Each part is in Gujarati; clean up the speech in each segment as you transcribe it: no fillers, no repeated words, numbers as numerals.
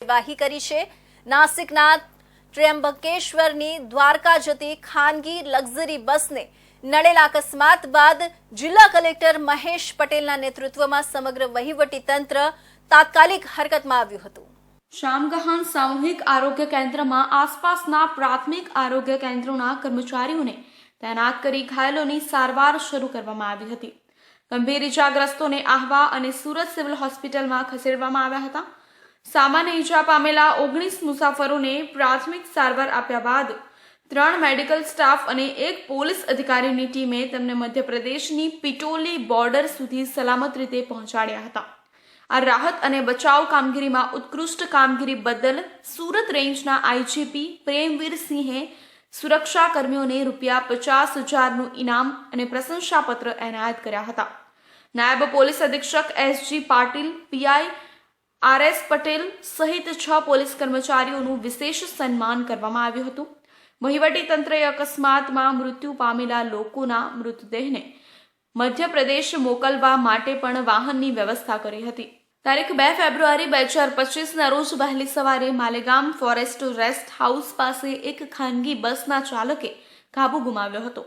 કાર્યવાહી કરી છે। નાસિકના ત્ર્યંબકેશ્વરની દ્વારકા જતી ખાનગી લક્ઝરી બસને નડેલા અકસ્માત બાદ જિલ્લા કલેક્ટર મહેશ પટેલના નેતૃત્વમાં સમગ્ર વહીવટી તંત્ર તાત્કાલિક હરકતમાં આવ્યું હતું। શામગહાન સામૂહિક આરોગ્ય કેન્દ્રમાં આસપાસના પ્રાથમિક આરોગ્ય કેન્દ્રોના કર્મચારીઓને તૈનાત કરી ઘાયલોની સારવાર શરૂ કરવામાં આવી હતી। ગંભીર ઇજાગ્રસ્તોને આહવા અને સુરત સિવિલ હોસ્પિટલમાં ખસેડવામાં આવ્યા હતા। સામાન્ય ઇજા પામેલા 19 મુસાફરોને પ્રાથમિક સારવાર આપ્યા બાદ 3 મેડિકલ સ્ટાફ અને 1 પોલીસ અધિકારીની ટીમે તેમને મધ્યપ્રદેશની પિટોલી બોર્ડર સુધી સલામત રીતે પહોંચાડ્યા હતા। આ રાહત અને બચાવ કામગીરીમાં ઉત્કૃષ્ટ કામગીરી બદલ સુરત રેન્જના આઈજીપી પ્રેમવીર સિંહે સુરક્ષા કર્મીઓને ₹50,000નું ઇનામ અને પ્રશંસાપત્ર એનાયત કર્યા હતા। નાયબ પોલીસ અધિક્ષક SG Patil, PI RS Patel સહિત 6 પોલીસ કર્મચારીઓનું વિશેષ સન્માન કરવામાં આવ્યું હતું। વહીવટી તંત્રએ અકસ્માતમાં મૃત્યુ પામેલા લોકોના મૃતદેહને મધ્યપ્રદેશ મોકલવા માટે પણ વાહનની વ્યવસ્થા કરી હતી। તારીખ 2 ફેબ્રુઆરી 2025ના રોજ વહેલી સવારે માલેગામ ફોરેસ્ટ રેસ્ટ હાઉસ પાસે એક ખાનગી બસના ચાલકે કાબુ ગુમાવ્યો હતો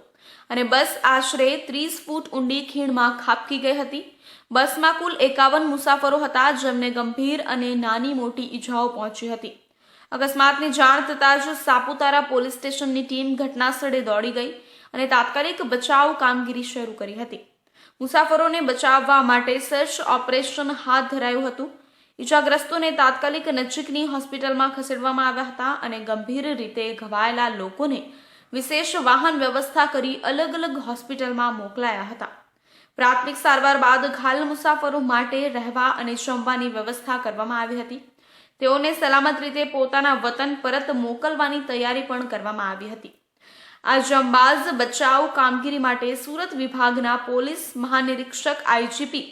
અને બસ આશરે 30 ફૂટ ઊંડી ખીણમાં ખાબકી ગઈ હતી। બસમાં કુલ 51 મુસાફરો હતા, જેમને ગંભીર અને નાની મોટી ઈજાઓ પહોંચી હતી। અકસ્માતની જાણ થતાં જ સાપુતારા પોલીસ સ્ટેશનની ટીમ ઘટના સ્થળે દોડી ગઈ અને તાત્કાલિક બચાવ કામગીરી શરૂ કરી હતી। મુસાફરોને બચાવવા માટે સર્ચ ઓપરેશન હાથ ધરાયું હતું। ઇજાગ્રસ્તોને તાત્કાલિક નજીકની હોસ્પિટલમાં ખસેડવામાં આવ્યા હતા અને ગંભીર રીતે ઘવાયેલા લોકોને વિશેષ વાહન વ્યવસ્થા કરી અલગ અલગ હોસ્પિટલમાં મોકલાયા હતા। પ્રાથમિક સારવાર બાદ ઘાયલ મુસાફરો માટે રહેવા અને જમવાની વ્યવસ્થા કરવામાં આવી હતી। તેઓને સલામત રીતે પોતાના વતન પરત મોકલવાની તૈયારી પણ કરવામાં આવી હતી। આ જંબાઝ બચાવ કામગીરી માટે સુરત વિભાગના પોલીસ મહાનિરીક્ષક આઈજીપી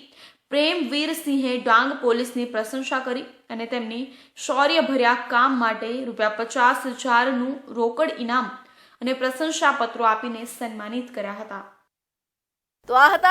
પ્રેમવીર સિંહે ડાંગ પોલીસની પ્રશંસા કરી અને તેમની શૌર્યભર્યા કામ માટે ₹50,000નું રોકડ ઇનામ અને પ્રશંસાપત્રો આપીને સન્માનિત કર્યા હતા। તો આ હતા